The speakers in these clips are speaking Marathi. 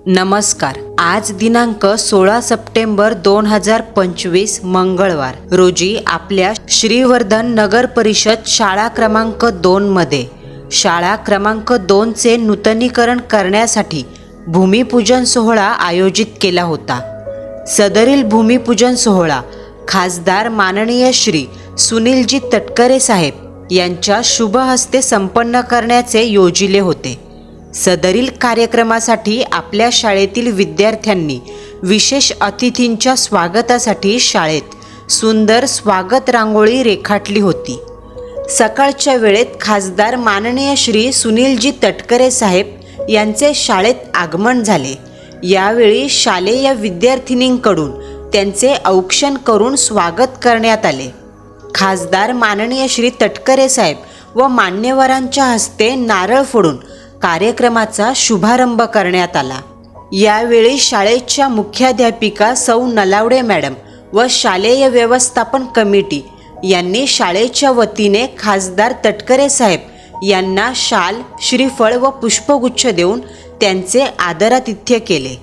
नमस्कार। आज दिनांक 16 सप्टेंबर 2025 मंगळवार रोजी आपल्या श्रीवर्धन नगर परिषद शाळा क्रमांक 2 मध्ये शाळा क्रमांक 2 चे नूतनीकरण करण्यासाठी भूमिपूजन सोहळा आयोजित केला होता। सदरील भूमिपूजन सोहळा खासदार माननीय श्री सुनीलजी तटकरे साहेब यांच्या शुभ हस्ते संपन्न करण्याचे योजिले होते। सदरील कार्यक्रमासाठी आपल्या शाळेतील विद्यार्थ्यांनी विशेष अतिथींच्या स्वागतासाठी शाळेत सुंदर स्वागत रांगोळी रेखाटली होती। सकाळच्या वेळेत खासदार माननीय श्री सुनीलजी तटकरे साहेब यांचे शाळेत आगमन झाले। यावेळी शालेय विद्यार्थिनींकडून त्यांचे औक्षण करून स्वागत करण्यात आले। खासदार माननीय श्री तटकरे साहेब व मान्यवरांच्या हस्ते नारळ फोडून कार्यक्रमाचा शुभारंभ करण्यात आला। यावेळी शाळेच्या मुख्याध्यापिका सौ नलावडे मॅडम व शालेय व्यवस्थापन कमिटी यांनी शाळेच्या वतीने खासदार तटकरे साहेब यांना शाल, श्रीफळ व पुष्पगुच्छ देऊन त्यांचे आदरातिथ्य केले।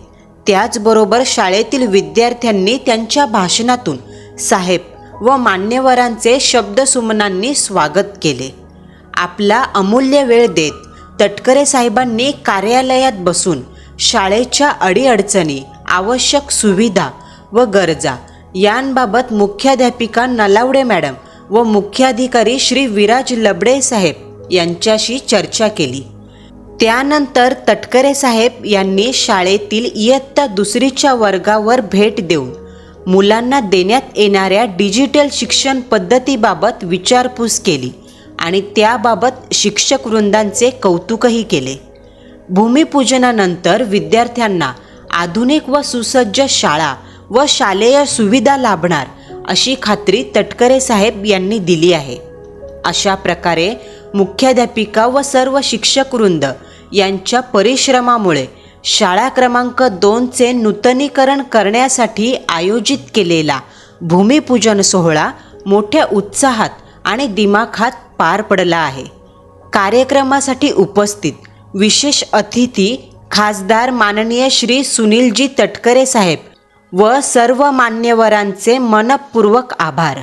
त्याचबरोबर शाळेतील विद्यार्थ्यांनी त्यांच्या भाषणातून साहेब व मान्यवरांचे शब्दसुमनांनी स्वागत केले। आपला अमूल्य वेळ देत तटकरे साहेबांनी कार्यालयात बसून शाळेच्या अडीअडचणी, आवश्यक सुविधा व गरजा यांबाबत मुख्याध्यापिका नलावडे मॅडम व मुख्याधिकारी श्री विराज लबडे साहेब यांच्याशी चर्चा केली। त्यानंतर तटकरे साहेब यांनी शाळेतील इयत्ता 2च्या वर्गावर भेट देऊन मुलांना देण्यात येणाऱ्या डिजिटल शिक्षण पद्धतीबाबत विचारपूस केली आणि त्याबाबत शिक्षक वृंदांचे कौतुकही केले। भूमिपूजनानंतर विद्यार्थ्यांना आधुनिक व सुसज्ज शाळा व शालेय सुविधा लाभणार अशी खात्री तटकरे साहेब यांनी दिली आहे। अशा प्रकारे मुख्याध्यापिका व सर्व शिक्षक वृंद यांच्या परिश्रमामुळे शाळा क्रमांक 2 चे नूतनीकरण करण्यासाठी आयोजित केलेला भूमिपूजन सोहळा मोठ्या उत्साहात आणि दिमाखात पार पडला आहे। कार्यक्रमासाठी उपस्थित विशेष अतिथी खासदार माननीय श्री सुनीलजी तटकरे साहेब व सर्व मान्यवरांचे मनपूर्वक आभार।